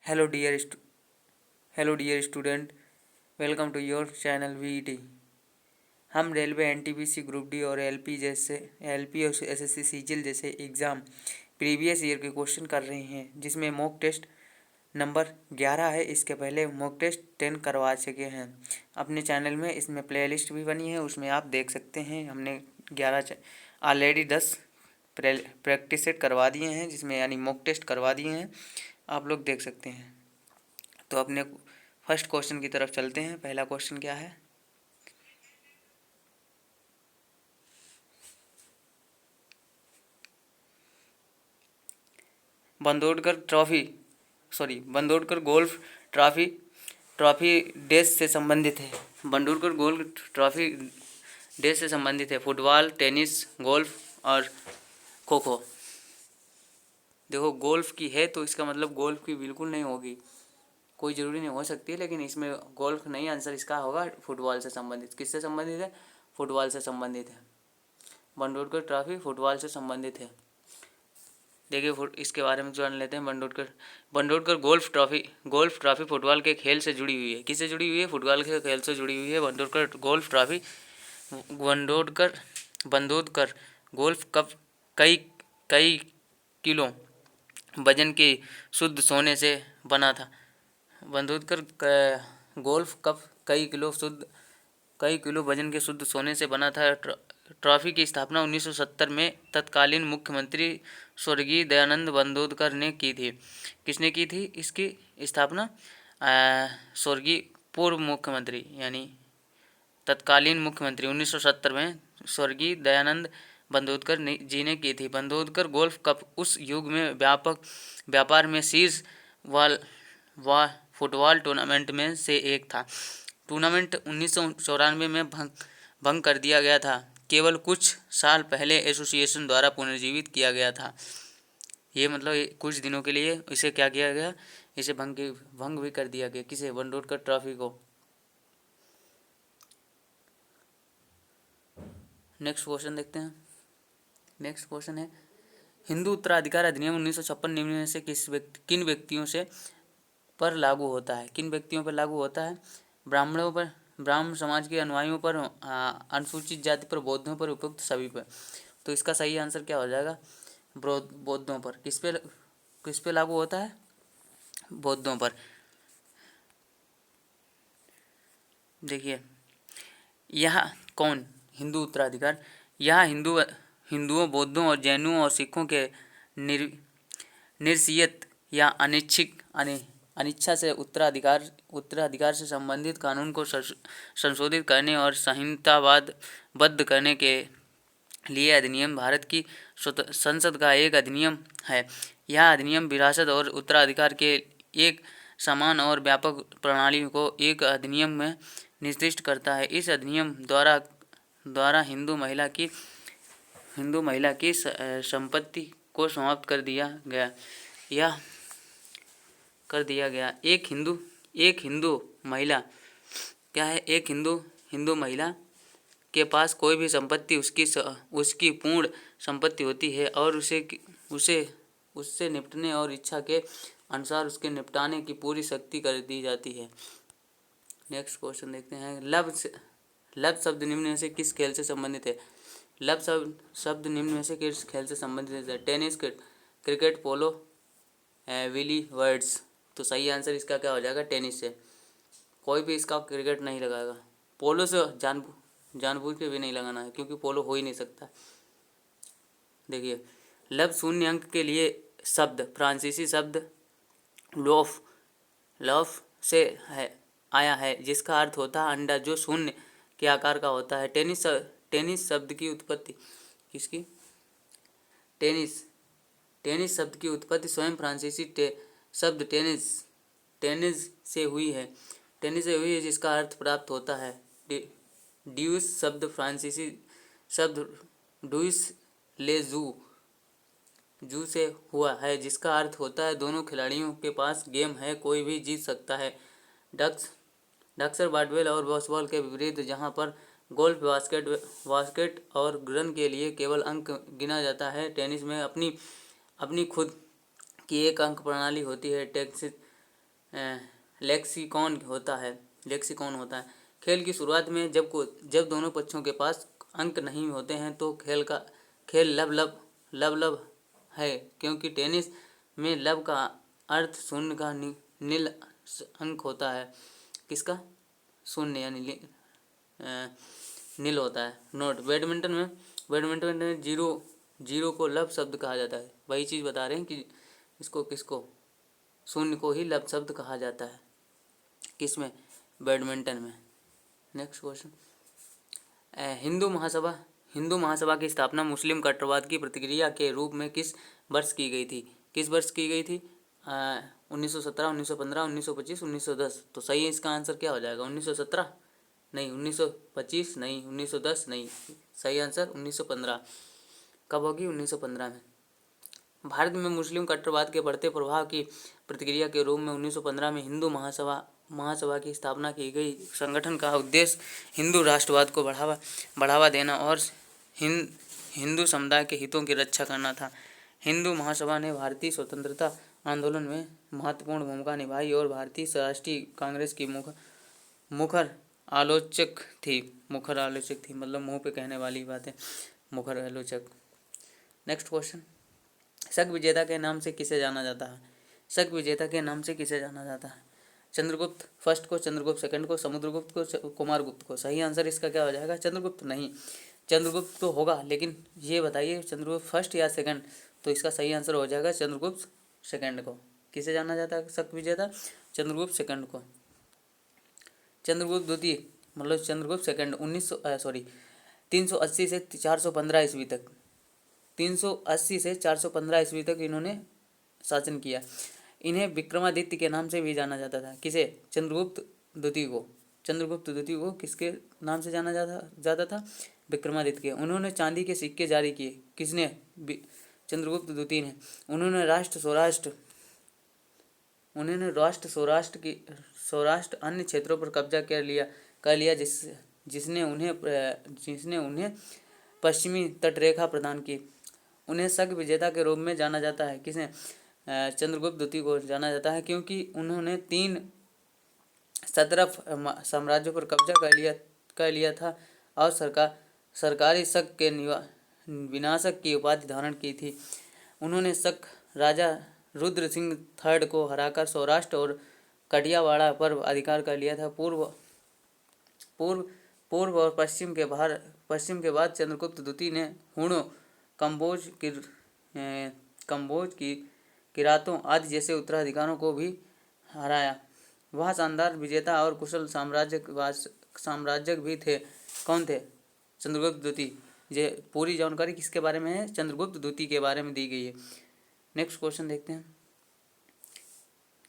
Hello dear hello dear student, welcome to your channel VET। हम railway NTPC group D और LP और SSC CGL जैसे exam previous year के question कर रहे हैं, जिसमें मॉक टेस्ट नंबर 11 है। इसके पहले मॉक टेस्ट 10 करवा चुके हैं अपने चैनल में। इसमें प्लेलिस्ट भी बनी है, उसमें आप देख सकते हैं। हमने 11 ऑलरेडी 10 प्रैक्टिस सेट करवा दिए हैं, जिसमें यानी मॉक टेस्ट करवा दिए हैं, आप लोग देख सकते हैं। तो अपने फर्स्ट क्वेश्चन की तरफ चलते हैं। पहला क्वेश्चन क्या है? बंदोड़कर गोल्फ ट्रॉफी देश से संबंधित है। बंदोड़कर गोल्फ ट्रॉफी देश से संबंधित है। फुटबॉल, टेनिस, गोल्फ और खो खो। देखो, गोल्फ की है तो इसका मतलब गोल्फ की बिल्कुल नहीं होगी, कोई ज़रूरी नहीं, हो सकती है, लेकिन इसमें गोल्फ नहीं। आंसर इसका होगा फुटबॉल से संबंधित। किससे संबंधित है? फुटबॉल से संबंधित है। बंदोड़कर ट्रॉफी फुटबॉल से संबंधित है। देखिए, इसके बारे में जान लेते हैं। बंदोड़कर गोल्फ ट्रॉफी फुटबॉल के खेल से जुड़ी हुई है। किससे जुड़ी हुई है? फुटबॉल के खेल से जुड़ी हुई है। बंदोड़कर गोल्फ ट्रॉफी बंदोड़कर गोल्फ कप कई कई किलो वजन के शुद्ध सोने से बना था। बंदोड़कर गोल्फ कप कई किलो वजन के शुद्ध सोने से बना था। ट्रॉफी की स्थापना 1970 में तत्कालीन मुख्यमंत्री स्वर्गीय दयानंद बंदोड़कर ने की थी। किसने की थी इसकी स्थापना? स्वर्गीय पूर्व मुख्यमंत्री यानी तत्कालीन मुख्यमंत्री 1970 में स्वर्गीय दयानंद बंदोड़कर जी ने की थी। बंदोड़कर गोल्फ कप उस युग में व्यापार में शीर्ष फुटबॉल टूर्नामेंट में से एक था। टूर्नामेंट 1994 में भंग कर दिया गया था। केवल कुछ साल पहले एसोसिएशन द्वारा पुनर्जीवित किया गया था। ये मतलब कुछ दिनों के लिए इसे क्या किया गया? इसे भंग भी कर दिया गया। किसे? बंदोड़कर ट्रॉफी को। नेक्स्ट क्वेश्चन देखते हैं। नेक्स्ट क्वेश्चन है, हिंदू उत्तराधिकार अधिनियम 1956 निम्न में से किन व्यक्तियों से पर लागू होता है? किन व्यक्तियों पर लागू होता है? ब्राह्मणों पर, ब्राह्मण समाज के अनुयायियों पर, अनुसूचित जाति पर, बौद्धों पर, उपयुक्त सभी पर। तो इसका सही आंसर क्या हो जाएगा? बौद्धों पर। किस पे लागू होता है? बौद्धों पर। देखिए, यह कौन हिंदू उत्तराधिकार? यह हिंदुओं, बौद्धों और जैनों और सिखों के निरसीयत या अनिच्छा से उत्तराधिकार से संबंधित कानून को संशोधित करने और संहिताबद्ध करने के लिए अधिनियम भारत की संसद का एक अधिनियम है। यह अधिनियम विरासत और उत्तराधिकार के एक समान और व्यापक प्रणाली को एक अधिनियम में निर्दिष्ट करता है। इस अधिनियम द्वारा हिंदू महिला की संपत्ति को समाप्त कर दिया गया। एक हिंदू महिला क्या है? एक हिंदू महिला के पास कोई भी संपत्ति उसकी पूर्ण संपत्ति होती है और उससे निपटने और इच्छा के अनुसार उसके निपटाने की पूरी शक्ति कर दी जाती है। नेक्स्ट क्वेश्चन देखते हैं। लब शब्द निम्न में से किस खेल से संबंधित है? लब शब्द निम्न में से किस खेल से संबंधित है? टेनिस, क्रिकेट, पोलो, विली वर्ड्स। तो सही आंसर इसका क्या हो जाएगा? टेनिस से। कोई भी इसका क्रिकेट नहीं लगाएगा। पोलो से जानबूझ के भी नहीं लगाना है, क्योंकि पोलो हो ही नहीं सकता। देखिए, लब शून्य अंक के लिए शब्द फ्रांसीसी शब्द लॉफ से आया है, जिसका अर्थ होता है अंडा, जो शून्य के आकार का होता है। टेनिस शब्द की उत्पत्ति किसकी? टेनिस शब्द की उत्पत्ति स्वयं फ्रांसीसी शब्द टेनिस से हुई है, जिसका अर्थ प्राप्त होता है। ड्यूस शब्द फ्रांसीसी शब्द डुइस ले जू से हुआ है, जिसका अर्थ होता है दोनों खिलाड़ियों के पास गेम है, कोई भी जीत सकता है। डक्सर बाडवेल और बॉसबॉल के विपरीत, जहां पर गोल्फ, बास्केट और रन के लिए केवल अंक गिना जाता है, टेनिस में अपनी खुद की एक अंक प्रणाली होती है। लेक्सिकॉन होता है। लेक्सिकॉन होता है। खेल की शुरुआत में जब दोनों पक्षों के पास अंक नहीं होते हैं तो खेल लब है, क्योंकि टेनिस में लब का अर्थ शून्य का नील अंक होता है। किसका? शून्य यानी नील होता है। नोट, बैडमिंटन में जीरो को लब शब्द कहा जाता है। वही चीज़ बता रहे हैं कि किसको शून्य को ही लब शब्द कहा जाता है। किसमें? बैडमिंटन में। नेक्स्ट क्वेश्चन, हिंदू महासभा की स्थापना मुस्लिम कट्टरवाद की प्रतिक्रिया के रूप में किस वर्ष की गई थी? किस वर्ष की गई थी? 1917, 1915, 1925, 1910। तो सही है इसका आंसर क्या हो जाएगा? 1917 नहीं, 1925 नहीं, 1910 नहीं। सही आंसर 1915। कब होगी? 1915 में। भारत में मुस्लिम कट्टरवाद के बढ़ते प्रभाव की प्रतिक्रिया के रूप में 1915 में हिंदू महासभा की स्थापना की गई। संगठन का उद्देश्य हिंदू राष्ट्रवाद को बढ़ावा देना और हिंदू समुदाय के हितों की रक्षा करना था। हिंदू महासभा ने भारतीय स्वतंत्रता आंदोलन में महत्वपूर्ण भूमिका निभाई और भारतीय राष्ट्रीय कांग्रेस की मुखर आलोचक थी। मतलब मुंह पे कहने वाली बातें, मुखर आलोचक। नेक्स्ट क्वेश्चन, शक विजेता के नाम से किसे जाना जाता है? शक विजेता के नाम से किसे जाना जाता है? चंद्रगुप्त फर्स्ट को, चंद्रगुप्त सेकंड को, समुद्रगुप्त को, कुमारगुप्त को। सही आंसर इसका क्या हो जाएगा? चंद्रगुप्त नहीं, चंद्रगुप्त तो होगा, लेकिन ये बताइए चंद्रगुप्त फर्स्ट या सेकंड? तो इसका सही आंसर हो जाएगा चंद्रगुप्त सेकंड को। किसे जाना जाता है शक विजेता? चंद्रगुप्त सेकंड को। चंद्रगुप्त द्वितीय मतलब चंद्रगुप्त सेकंड 380 से 415 ईस्वी तक 380 से 415 ईस्वी तक इन्होंने शासन किया। इन्हें विक्रमादित्य के नाम से भी जाना जाता था। किसे? चंद्रगुप्त द्वितीय को। चंद्रगुप्त द्वितीय को किसके नाम से जाना जाता था? विक्रमादित्य के। उन्होंने चांदी के सिक्के जारी किए। किसने? चंद्रगुप्त द्वितीय ने। उन्होंने सौराष्ट्र अन्य क्षेत्रों पर कब्जा कर लिया जिसने उन्हें पश्चिमी तटरेखा प्रदान की। उन्हें शक विजेता के रूप में जाना जाता है। किसे? चंद्रगुप्त द्वितीय को जाना जाता है, क्योंकि उन्होंने 3 सतरफ साम्राज्यों पर कब्जा कर लिया था और सरकारी शक के विनाशक की उपाधि धारण की थी। उन्होंने शक राजा रुद्र सिंह थर्ड को हराकर सौराष्ट्र और कटियावाड़ा पर अधिकार कर लिया था। पूर्व और पश्चिम के बाद चंद्रगुप्त द्वितीय ने हुणों, कंबोज की किरातों आदि जैसे उत्तराधिकारों को भी हराया। वह शानदार विजेता और कुशल साम्राज्यक भी थे। कौन थे? चंद्रगुप्त द्वितीय। ये पूरी जानकारी किसके बारे में है? चंद्रगुप्त द्वितीय के बारे में दी गई है। नेक्स्ट क्वेश्चन देखते हैं।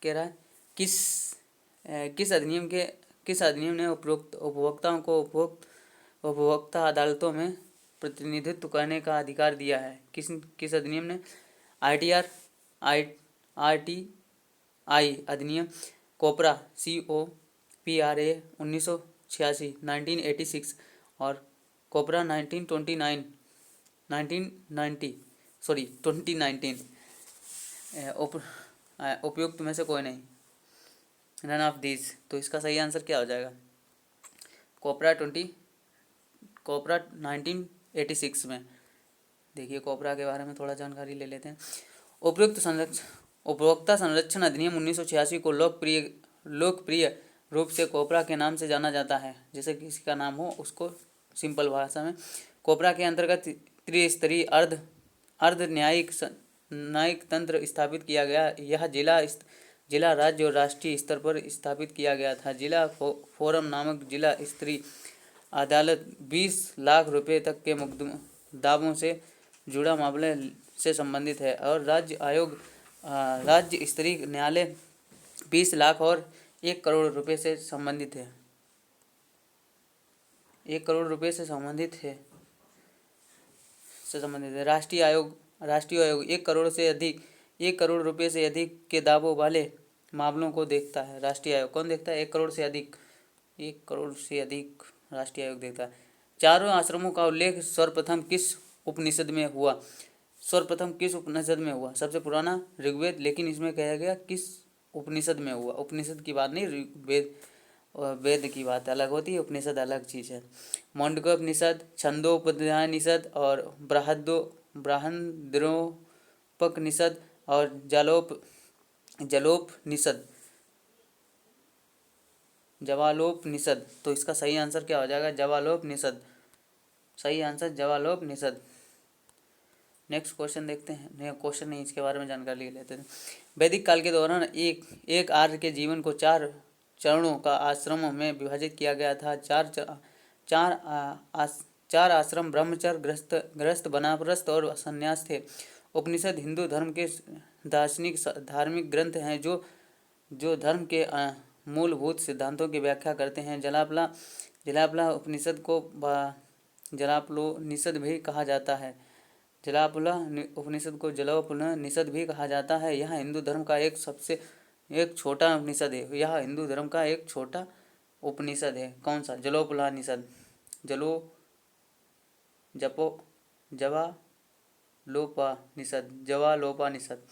कह रहा है किस अधिनियम ने उपभोक्ताओं को उपभोक्ता अदालतों में प्रतिनिधित्व करने का अधिकार दिया है? किस अधिनियम ने? आरटीआई अधिनियम, कोपरा COPRA 1986 1986 और कोपरा 2019 उपयुक्त में से कोई नहीं, नन ऑफ दीज। तो इसका सही आंसर क्या हो जाएगा? कोपरा 1986 में। देखिए कोपरा के बारे में थोड़ा जानकारी ले लेते हैं। उपभोक्ता संरक्षण अधिनियम 1986 को लोकप्रिय रूप से कोपरा के नाम से जाना जाता है। जैसे किसी का नाम हो उसको सिंपल भाषा में। कोपरा के अंतर्गत त्रिस्तरीय अर्ध न्यायिक तंत्र स्थापित किया गया। यह जिला, राज्य और राष्ट्रीय स्तर पर स्थापित किया गया था। जिला फोरम नामक जिला स्तरीय अदालत 20 लाख रुपए तक के दावों से जुड़ा मामले से संबंधित है और राज्य स्तरीय न्यायालय 20 लाख और 1 करोड़ रुपए से संबंधित है। 1 करोड़ रुपए से संबंधित है। राष्ट्रीय आयोग 1 करोड़ रुपए से अधिक के दावों वाले मामलों को देखता है। राष्ट्रीय आयोग कौन देखता है? 1 करोड़ से अधिक राष्ट्रीय आयोग देखता है। चारों आश्रमों का उल्लेख सर्वप्रथम किस उपनिषद में हुआ? सबसे पुराना ऋग्वेद, लेकिन इसमें कहा गया किस उपनिषद में हुआ। उपनिषद की बात नहीं, वेद वेद की बात अलग होती है, उपनिषद अलग चीज़ है। मांडुक्योपनिषद, छंदोपनिषद और बृहद्रथोपनिषद और जवालोपनिषद। तो इसका सही आंसर क्या हो जाएगा? जवालोपनिषद। सही आंसर जवालोपनिषद। नेक्स्ट क्वेश्चन देखते हैं। क्वेश्चन नहीं, इसके बारे में जानकारी लेते हैं। वैदिक काल के दौरान एक आर्य के जीवन को 4 चरणों का आश्रमों में विभाजित किया गया था। चार आश्रम ब्रह्मचर्य, गृहस्थ, वानप्रस्थ और संन्यास थे। उपनिषद हिंदू धर्म के दार्शनिक धार्मिक ग्रंथ हैं जो धर्म के मूलभूत सिद्धांतों की व्याख्या करते हैं। जलापला उपनिषद को जलापलोपनिषद भी कहा जाता है। जलापला उपनिषद को जलोपनिषद भी कहा जाता है। यह हिंदू धर्म का एक छोटा उपनिषद है। यह हिंदू धर्म का एक छोटा उपनिषद है। कौन सा? जलोपनिषद। जवालोपनिषद।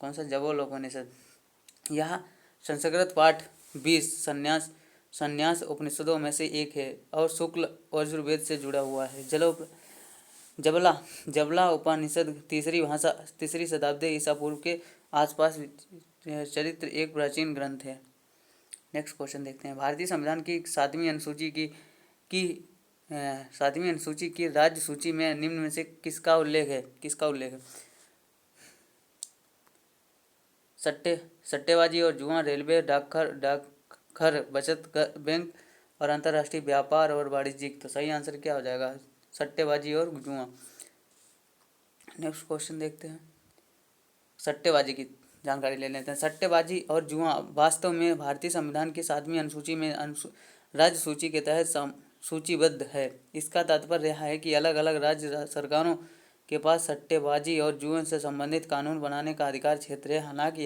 कौन सा? जवालोपनिषद। यह संस्कृत पाठ 20 संन्यास उपनिषदों में से एक है और शुक्ल यजुर्वेद से जुड़ा हुआ है। जबला उपनिषद तीसरी शताब्दी ईसा पूर्व के आसपास चरित्र एक प्राचीन ग्रंथ है। नेक्स्ट क्वेश्चन देखते हैं। भारतीय संविधान की 7वीं अनुसूची की राज्य सूची में निम्न में से किसका उल्लेख है? सट्टेबाजी और जुआ, रेलवे, डाकघर, बचत बैंक और अंतर्राष्ट्रीय व्यापार और वाणिज्यिक। तो सही आंसर क्या हो जाएगा? सट्टेबाजी और जुआ। नेक्स्ट क्वेश्चन देखते हैं। सट्टेबाजी की जानकारी ले लेते हैं। सट्टेबाजी और जुआ वास्तव में भारतीय संविधान की 7वीं अनुसूची में राज्य सूची के तहत सूचीबद्ध है। इसका तात्पर्य यह है कि अलग अलग राज्य सरकारों के पास सट्टेबाजी और जुए से संबंधित कानून बनाने का अधिकार क्षेत्र है। हालांकि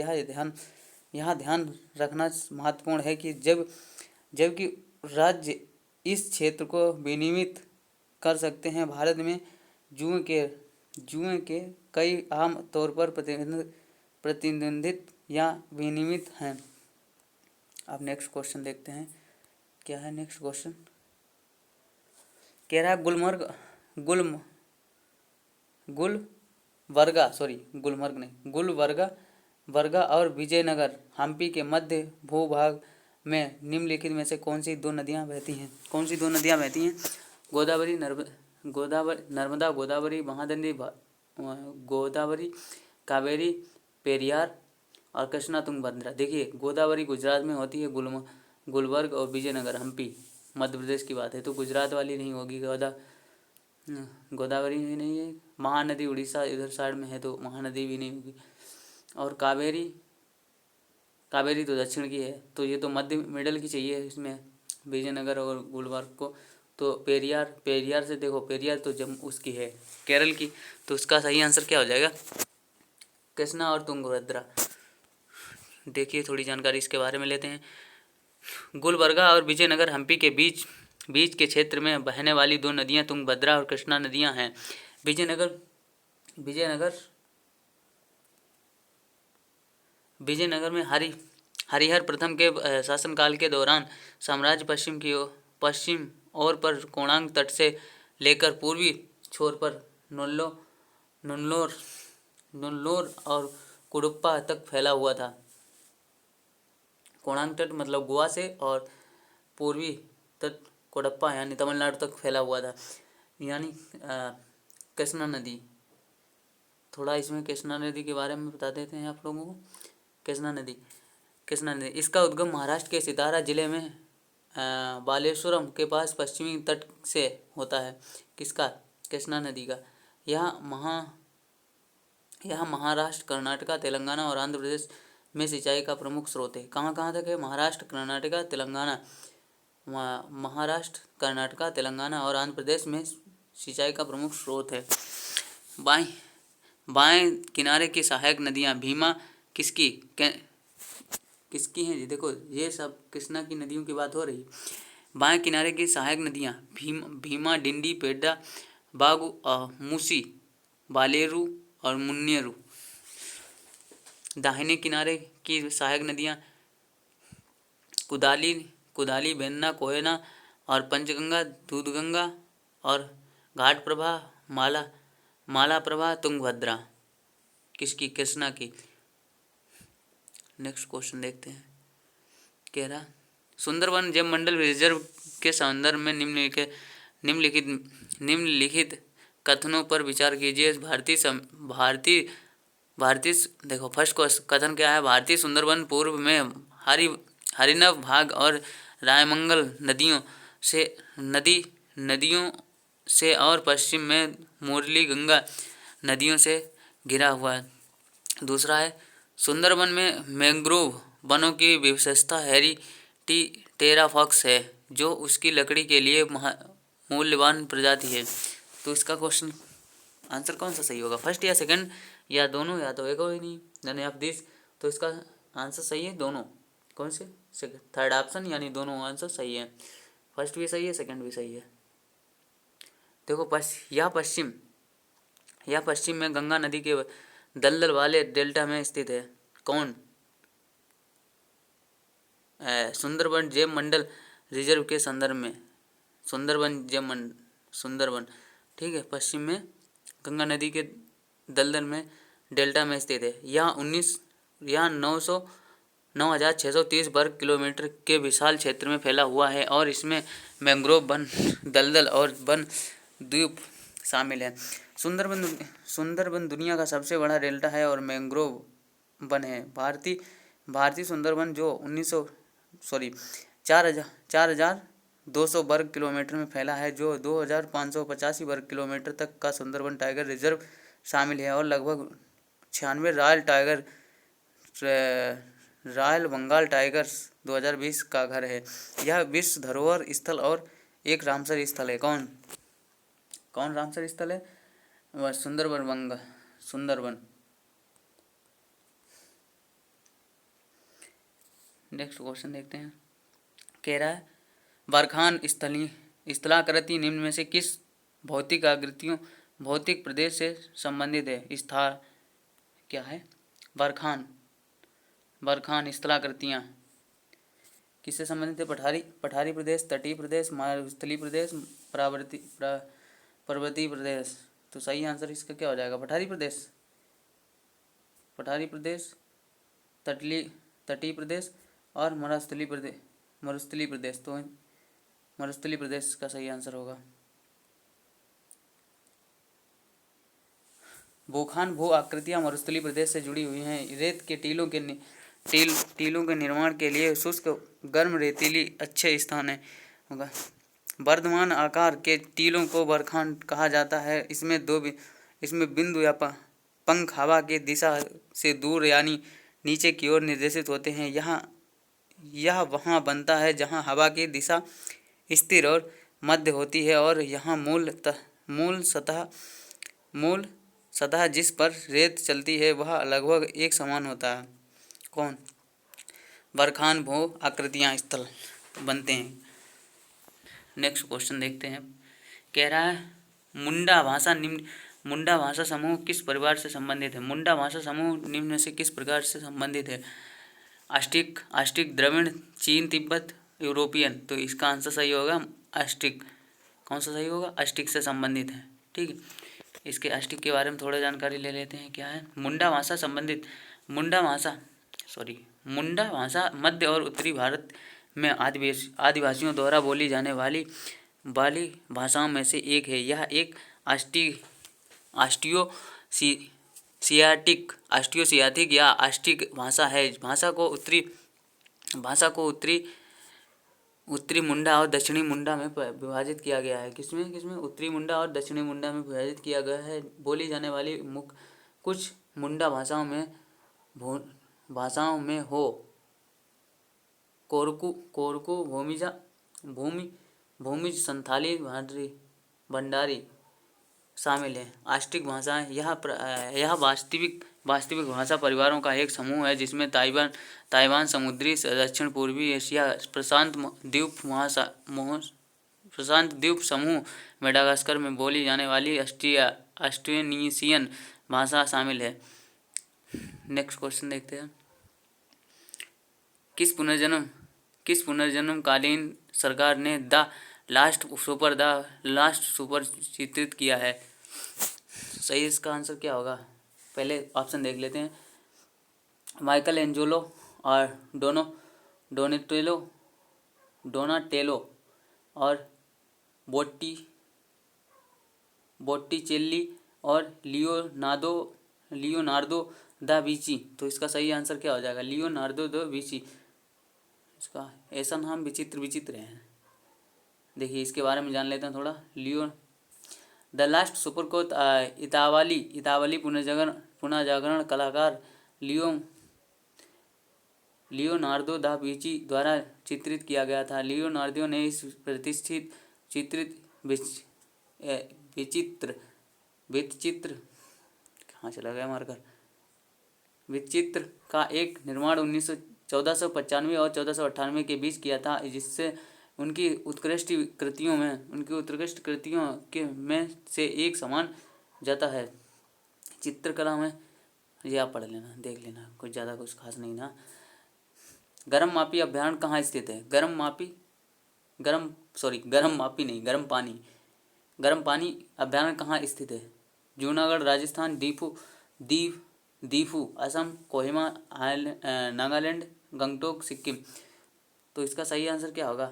यह ध्यान रखना महत्वपूर्ण है कि जबकि राज्य इस क्षेत्र को विनियमित कर सकते हैं, भारत में जुए के कई आम तौर पर प्रतिबंधित या विनियमित हैं। अब नेक्स्ट क्वेश्चन देखते हैं। क्या है नेक्स्ट क्वेश्चन? कह रहा है गुलबर्गा और विजयनगर हम्पी के मध्य भूभाग में निम्नलिखित में से कौन सी दो नदियां बहती हैं? नर्मदा, गोदावरी, महानदी, गोदावरी, कावेरी, पेरियार और कृष्णा, तुंगभद्रा। देखिए, गोदावरी गुजरात में होती है, गुलबर्ग और विजयनगर हम्पी मध्य प्रदेश की बात है, तो गुजरात वाली नहीं होगी। गोदावरी भी नहीं है। महानदी उड़ीसा इधर साइड में है, तो महानदी भी नहीं होगी। और कावेरी तो दक्षिण की है, तो ये तो मध्य मिडल की चाहिए इसमें, विजयनगर और गुलबर्ग को। तो पेरियार से देखो, पेरियार तो उसकी है केरल की, तो उसका सही आंसर क्या हो जाएगा? कृष्णा और तुंगभद्रा। देखिए, थोड़ी जानकारी इसके बारे में लेते हैं। गुलबर्गा और विजयनगर हम्पी के बीच के क्षेत्र में बहने वाली दो नदियां तुंगभद्रा और कृष्णा नदियां हैं। विजयनगर में हरिहर प्रथम के शासनकाल के दौरान साम्राज्य पश्चिम ओर पर कोणार्क तट से लेकर पूर्वी छोर पर नुन्नोर और कुडुप्पा तक फैला हुआ था। कोणार्क तट मतलब गोवा से, और पूर्वी तट कोडप्पा यानी तमिलनाडु तक फैला हुआ था। यानी कृष्णा नदी, थोड़ा इसमें कृष्णा नदी के बारे में बता देते हैं आप लोगों को। कृष्णा नदी इसका उद्गम महाराष्ट्र के सितारा जिले में बालेश्वरम के पास पश्चिमी तट से होता है। किसका? कृष्णा नदी का। यह महाराष्ट्र, कर्नाटक, तेलंगाना और आंध्र प्रदेश में सिंचाई का प्रमुख स्रोत है। कहाँ तक है? महाराष्ट्र, कर्नाटक, तेलंगाना और आंध्र प्रदेश में सिंचाई का प्रमुख स्रोत है। बाएं किनारे की सहायक नदियां भीमा किसकी हैं जी? देखो, ये सब कृष्णा की नदियों की बात हो रही है। बाएं किनारे की सहायक नदियां भीमा, डिंडी, पेड्डा, बागु, मूसी, बालेरू और मुन्नेरू। दाहिने किनारे की सहायक नदियाँ कुदाली कुदाली बेन्ना कोयना और पंचगंगा दूधगंगा और घाट प्रभा माला माला प्रभा तुंगभद्रा किसकी? कृष्णा की। नेक्स्ट क्वेश्चन देखते हैं। कह रहा सुंदरवन जैव मंडल रिजर्व के संदर्भ में निम्नलिखित कथनों पर विचार कीजिए। भारतीय देखो फर्स्ट कथन क्या है? भारतीय सुंदरवन पूर्व में हरिनव भाग और रायमंगल नदियों से और पश्चिम में मुरली गंगा नदियों से घिरा हुआ है। दूसरा है सुंदरवन में मैंग्रोव वनों की विशेषता टेराफॉक्स है जो उसकी लकड़ी के लिए मूल्यवान प्रजाति है। तो इसका क्वेश्चन आंसर कौन सा सही होगा? फर्स्ट या सेकंड या दोनों, या तो एक ही नहीं, नन ऑफ दिस। तो इसका आंसर सही है दोनों। कौन से? थर्ड ऑप्शन, यानी दोनों आंसर सही है। फर्स्ट भी सही है, सेकंड भी सही है। देखो यह पश्चिम में गंगा नदी के दलदल वाले डेल्टा में स्थित है। कौन? सुंदरवन जैव मंडल रिजर्व के संदर्भ में सुंदरवन, ठीक है, पश्चिम में गंगा नदी के दलदल में डेल्टा में स्थित है। यह 9,630 वर्ग किलोमीटर के विशाल क्षेत्र में फैला हुआ है और इसमें मैंग्रोव वन, दलदल और वन द्वीप शामिल है। सुंदरबन दुनिया का सबसे बड़ा डेल्टा है और मैंग्रोव वन है। भारतीय सुंदरबन जो 4,200 वर्ग किलोमीटर में फैला है, जो 2,585 वर्ग किलोमीटर तक का सुंदरबन टाइगर रिजर्व शामिल है और लगभग 96 रॉयल बंगाल टाइगर्स 2020 का घर है। यह विश्व धरोहर स्थल और एक रामसर स्थल है। कौन रामसर स्थल है? वह सुंदरबन। नेक्स्ट क्वेश्चन देखते हैं। कह रहा है बरखान स्थलाकृति निम्न में से किस भौतिक प्रदेश से संबंधित है? स्थान क्या है? बरखान स्थलाकृतियाँ किससे संबंधित है? पठारी प्रदेश, तटीय प्रदेश, मरुस्थलीय प्रदेश, पर्वतीय प्रदेश। तो सही आंसर इसका क्या हो जाएगा? पठारी प्रदेश, तटीय प्रदेश और मरुस्थलीय प्रदेश। तो मरुस्थलीय प्रदेश का सही आंसर होगा। भूखान भू आकृतियाँ मरुस्थलीय प्रदेश से जुड़ी हुई हैं। रेत के टीलों के निर्माण के लिए शुष्क गर्म रेतीली अच्छे स्थान है होगा। वर्धमान आकार के टीलों को बरखान कहा जाता है। इसमें बिंदु या पंख हवा के दिशा से दूर यानी नीचे की ओर निर्देशित होते हैं। यह वहाँ बनता है जहाँ हवा की दिशा स्थिर और मध्य होती है और यहाँ मूल सतह जिस पर रेत चलती है वह लगभग एक समान होता है। कौन? बरखान भू आकृतियाँ स्थल बनते हैं। नेक्स्ट क्वेश्चन देखते हैं। कह रहा है मुंडा भाषा समूह किस परिवार से संबंधित है? मुंडा भाषा समूह निम्न में से किस प्रकार से संबंधित है? अस्टिक, द्रविड़, चीन, तिब्बत, यूरोपियन। तो इसका आंसर सही होगा अस्टिक। कौन सा सही होगा? अस्टिक से संबंधित है। ठीक है, इसके अस्टिक के बारे में थोड़ा जानकारी ले लेते हैं। क्या है मुंडा भाषा मध्य और उत्तरी भारत में आदिवासियों द्वारा बोली जाने वाली भाषाओं में से एक है। यह एक ऑस्ट्रियो-सियाटिक या अस्टिक भाषा है। भाषा को उत्तरी मुंडा और दक्षिणी मुंडा में विभाजित किया गया है। किसमें? उत्तरी मुंडा और दक्षिणी मुंडा में विभाजित किया गया है। बोली जाने वाली कुछ मुंडा भाषाओं में हो कोरकू, भूमिज, संथाली, भंडारी शामिल है। अस्टिक भाषाएं यह वास्तविक भाषा परिवारों का एक समूह है जिसमें ताइवान, समुद्री दक्षिण पूर्वी एशिया, प्रशांत द्वीप समूह, मेडागास्कर में बोली जाने वाली ऑस्ट्रोनेशियन भाषा शामिल है। नेक्स्ट क्वेश्चन देखते हैं। किस पुनर्जन्मकालीन सरकार ने द लास्ट सुपर चित्रित किया है? सही इसका आंसर क्या होगा? पहले ऑप्शन देख लेते हैं। माइकल एंजेलो और डोनाटेलो और बोट्टिचेल्ली और लियोनार्दो दा विंची। तो इसका सही आंसर क्या हो जाएगा? Leonardo da Vinci. इसका ऐसा नाम विचित्र है। देखिए इसके बारे में जान लेते हैं थोड़ा। द लास्ट सुपर को इतावली पुनर्जागरण कलाकार लियोनार्दो दा विंची द्वारा चित्रित किया गया था। लियोनार्दो ने इस प्रतिष्ठित विचित्र का एक निर्माण 1495 और 1498 के बीच किया था, जिससे उनकी उत्कृष्ट कृतियों के में से एक समान जाता है। चित्रकला में ये आप पढ़ लेना, देख लेना, कुछ ज़्यादा कुछ खास नहीं ना। गरम मापी अभ्यारण्य कहाँ स्थित है? गरम पानी अभ्यारण्य कहाँ स्थित है? जूनागढ़ राजस्थान, दीफू असम, कोहिमा नागालैंड, गंगटोक सिक्किम। तो इसका सही आंसर क्या होगा?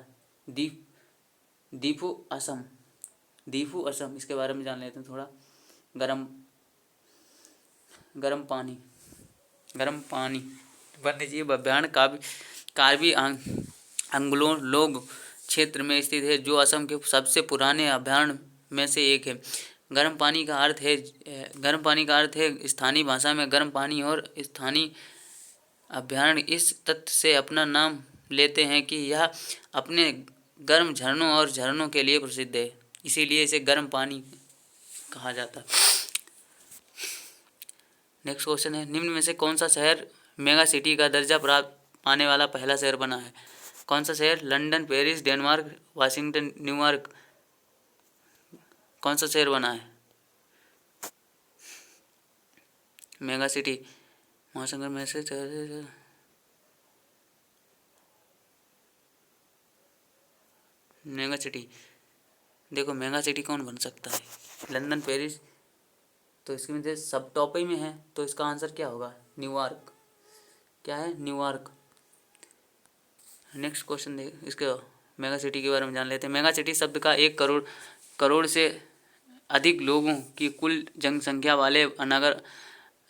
दीफू असम। इसके बारे में जान लेते हैं थोड़ा। गरम पानी वन्यजीव अभ्यारण्य कार्बी आंग्लोंग क्षेत्र में स्थित है, जो असम के सबसे पुराने अभ्यारण्य में से एक है। गर्म पानी का अर्थ है स्थानीय भाषा में गर्म पानी, और स्थानीय अभ्यारण्य इस तथ्य से अपना नाम लेते हैं कि यह अपने गर्म झरनों और झरनों के लिए प्रसिद्ध है, इसीलिए इसे गर्म पानी कहा जाता है। नेक्स्ट क्वेश्चन है, निम्न में से कौन सा शहर मेगा सिटी का दर्जा प्राप्त पाने वाला पहला शहर बना है? कौन सा शहर? London, Paris, Denmark, Washington, New York. कौन सा शहर बना है मेगा सिटी? महासागर में से मेगा सिटी, देखो मेगा सिटी कौन बन सकता है? लंदन, पेरिस, तो इसके में से सब टॉप ही में है, तो इसका आंसर क्या होगा? न्यूयॉर्क। क्या है? न्यूयॉर्क। नेक्स्ट क्वेश्चन देख, इसके मेगा सिटी के बारे में जान लेते हैं। मेगा सिटी शब्द का 1 करोड़ से अधिक लोगों की कुल जनसंख्या वाले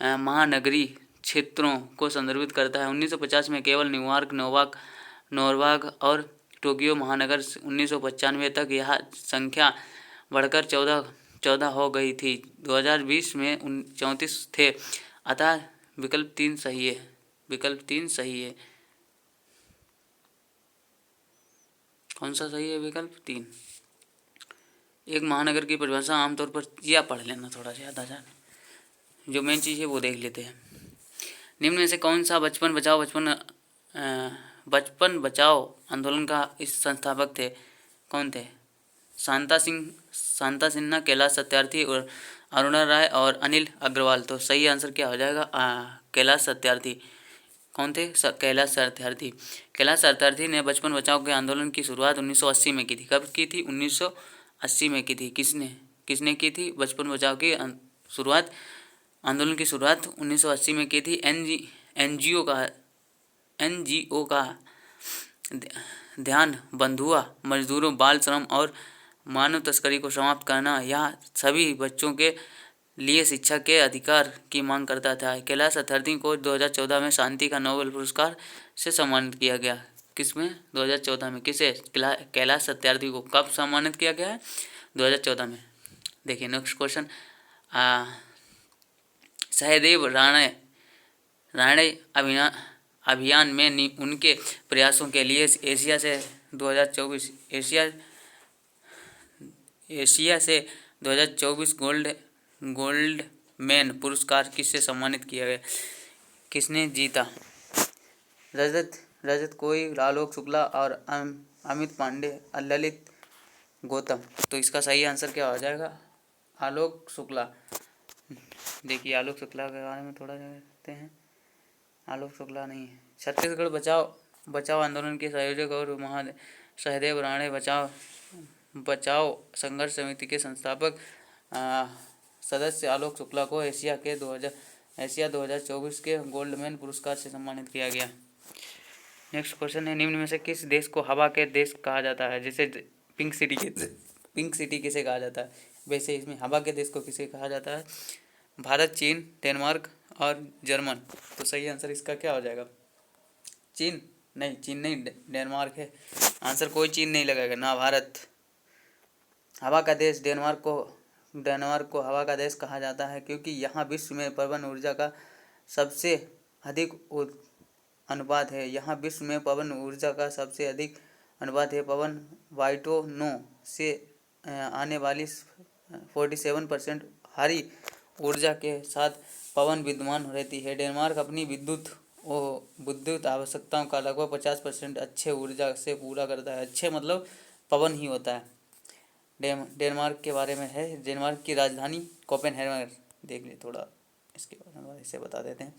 महानगरीय क्षेत्रों को संदर्भित करता है। 1950 में केवल न्यूयॉर्क, नॉर्वाग और टोक्यो महानगर 1995 तक यह संख्या बढ़कर 14 हो गई थी। 2020 में 34 थे, अतः विकल्प 3 सही है। कौन सा सही है? विकल्प 3। एक महानगर की परिभाषा आमतौर पर यह पढ़ लेना थोड़ा ज़्यादा जान, जो मेन चीज़ है वो देख लेते हैं। निम्न में से कौन सा बचपन बचाओ आंदोलन का इस संस्थापक थे? कौन थे? शांता सिन्हा, कैलाश सत्यार्थी और अरुणा राय और अनिल अग्रवाल। तो सही आंसर क्या हो जाएगा? कैलाश सत्यार्थी। कौन थे? कैलाश सत्यार्थी। कैलाश सत्यार्थी ने बचपन बचाओ के आंदोलन की शुरुआत 1980 में की थी। कब की थी? 1980 में की थी। किसने की थी बचपन बचाओ की शुरुआत? आंदोलन की शुरुआत 1980 में की थी। एनजीओ का ध्यान बंधुआ मजदूरों, बाल श्रम और मानव तस्करी को समाप्त करना, यह सभी बच्चों के लिए शिक्षा के अधिकार की मांग करता था। कैलाश सत्यार्थी को 2014 में शांति का नोबेल पुरस्कार से सम्मानित किया गया। किसमें? 2014 में। किसे? कैलाश सत्यार्थी को। कब सम्मानित किया गया है? 2014 में। देखिए नेक्स्ट क्वेश्चन, सहदेव राणे अभियान में उनके प्रयासों के लिए एशिया से 2024 गोल्ड मैन पुरस्कार किससे सम्मानित किया गया? किसने जीता? रजत कोई, आलोक शुक्ला और अमित पांडे, ललित गौतम। तो इसका सही आंसर क्या हो जाएगा? आलोक शुक्ला। देखिए आलोक शुक्ला के बारे में थोड़ा देखते हैं। आलोक शुक्ला नहीं है। छत्तीसगढ़ बचाओ आंदोलन के संयोजक और सहदेव राणे बचाओ संघर्ष समिति के संस्थापक सदस्य आलोक शुक्ला को एशिया 2024 के गोल्डमैन पुरस्कार से सम्मानित किया गया। नेक्स्ट क्वेश्चन है, निम्न में से किस देश को हवा के देश कहा जाता है? जैसे पिंक सिटी किसे कहा जाता है, वैसे इसमें हवा के देश को किसे कहा जाता है? भारत, चीन, डेनमार्क और जर्मन। तो सही आंसर इसका क्या हो जाएगा? चीन नहीं, डेनमार्क है आंसर। कोई चीन नहीं लगाएगा ना भारत। हवा का देश डेनमार्क को हवा का देश कहा जाता है क्योंकि यहाँ विश्व में पवन ऊर्जा का सबसे अधिक अनुपात है। पवन वाइटोनो से आने वाली 47% हरी ऊर्जा के साथ पवन विद्यमान रहती है। डेनमार्क अपनी विद्युत आवश्यकताओं का लगभग 50% अच्छे ऊर्जा से पूरा करता है। अच्छे मतलब पवन ही होता है। डेनमार्क के बारे में है, डेनमार्क की राजधानी कोपेनहेगन। देख ले थोड़ा इसके बारे में, इसे बता देते हैं।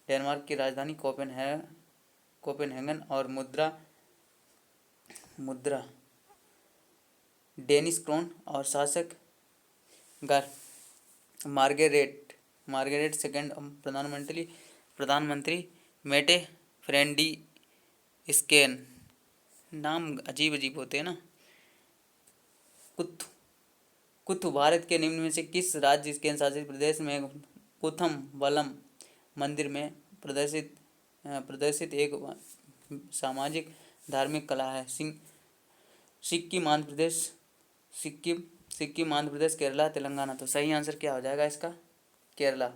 डेनमार्क की राजधानी कोपेनहेगन और मुद्रा डेनिश क्रोन और शासक मार्गरेट सेकंड प्रधानमंत्री मेटे फ्रेंडीस्केन। नाम अजीब होते हैं ना। कुथु भारत के निम्न में से किस राज्य केंद्र शासित प्रदेश में कुथमबलम मंदिर में प्रदर्शित एक सामाजिक धार्मिक कला है? सिक्किम, आंध्र प्रदेश, केरला, तेलंगाना। तो सही आंसर क्या हो जाएगा इसका? केरला।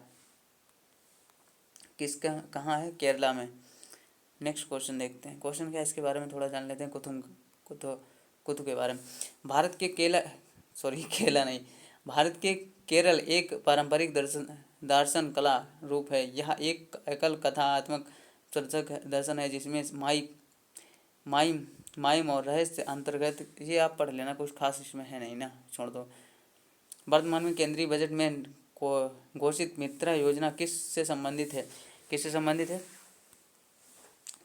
कहाँ है? केरला में। नेक्स्ट क्वेश्चन देखते हैं। क्वेश्चन क्या है इसके बारे में थोड़ा जान लेते हैं। कुतु के बारे में। भारत के केरल एक पारंपरिक दर्शन कला रूप है। यह एक एकल कथात्मक दर्शन है जिसमें माइम और रहस्य अंतर्गत। ये आप पढ़ लेना, कुछ खास इसमें है नहीं ना, छोड़ दो। वर्तमान में केंद्रीय बजट में घोषित मित्रा योजना किससे संबंधित है?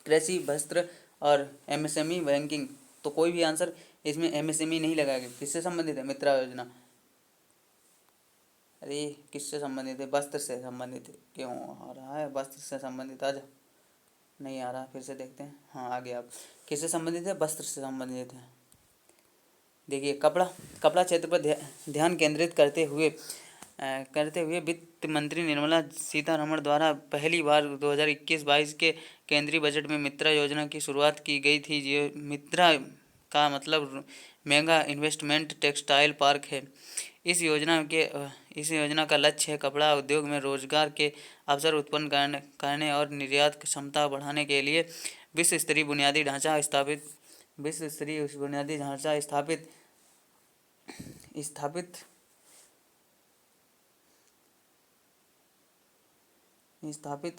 कृषि, वस्त्र और एमएसएमई बैंकिंग। तो कोई भी आंसर इसमें एमएसएमई नहीं लगाएगा। किससे संबंधित है मित्रा योजना? अरे किससे संबंधित है? वस्त्र से संबंधित है। क्यों आ रहा है वस्त्र से संबंधित? आज नहीं आ रहा, फिर से देखते हैं। हाँ आ गया। किससे संबंधित है? वस्त्र से संबंधित है। देखिए कपड़ा क्षेत्र पर ध्यान केंद्रित करते हुए वित्त मंत्री निर्मला सीतारमण द्वारा पहली बार 2021-22 के केंद्रीय बजट में मित्रा योजना की शुरुआत की गई थी। ये मित्रा का मतलब मेगा इन्वेस्टमेंट टेक्सटाइल पार्क है। इस योजना का लक्ष्य है कपड़ा उद्योग में रोजगार के अवसर उत्पन्न करने और निर्यात क्षमता बढ़ाने के लिए विश्व स्तरीय बुनियादी ढांचा स्थापित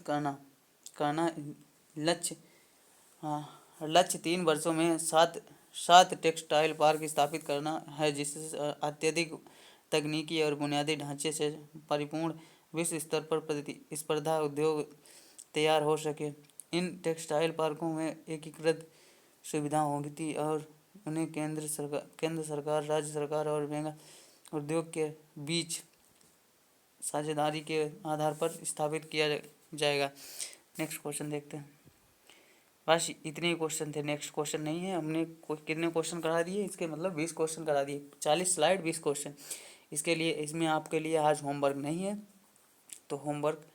करना लक्ष्य 3 वर्षों में 7 टेक्सटाइल पार्क स्थापित करना है, जिससे अत्यधिक तकनीकी और बुनियादी ढांचे से परिपूर्ण विश्व स्तर पर प्रतिस्पर्धा उद्योग तैयार हो सके। इन टेक्सटाइल पार्कों में एकीकृत सुविधा होगी और उन्हें केंद्र सरकार, राज्य सरकार और मेगा उद्योग के बीच साझेदारी के आधार पर स्थापित किया जाएगा। नेक्स्ट क्वेश्चन देखते हैं। बस इतने ही क्वेश्चन थे, नेक्स्ट क्वेश्चन नहीं है। हमने कितने क्वेश्चन करा दिए इसके, मतलब 20 क्वेश्चन करा दिए। 40 स्लाइड 20 क्वेश्चन। इसमें आपके लिए आज होमवर्क नहीं है, तो होमवर्क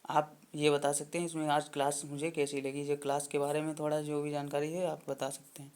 आप ये बता सकते हैं इसमें आज क्लास मुझे कैसी लगी। जो क्लास के बारे में थोड़ा जो भी जानकारी है आप बता सकते हैं।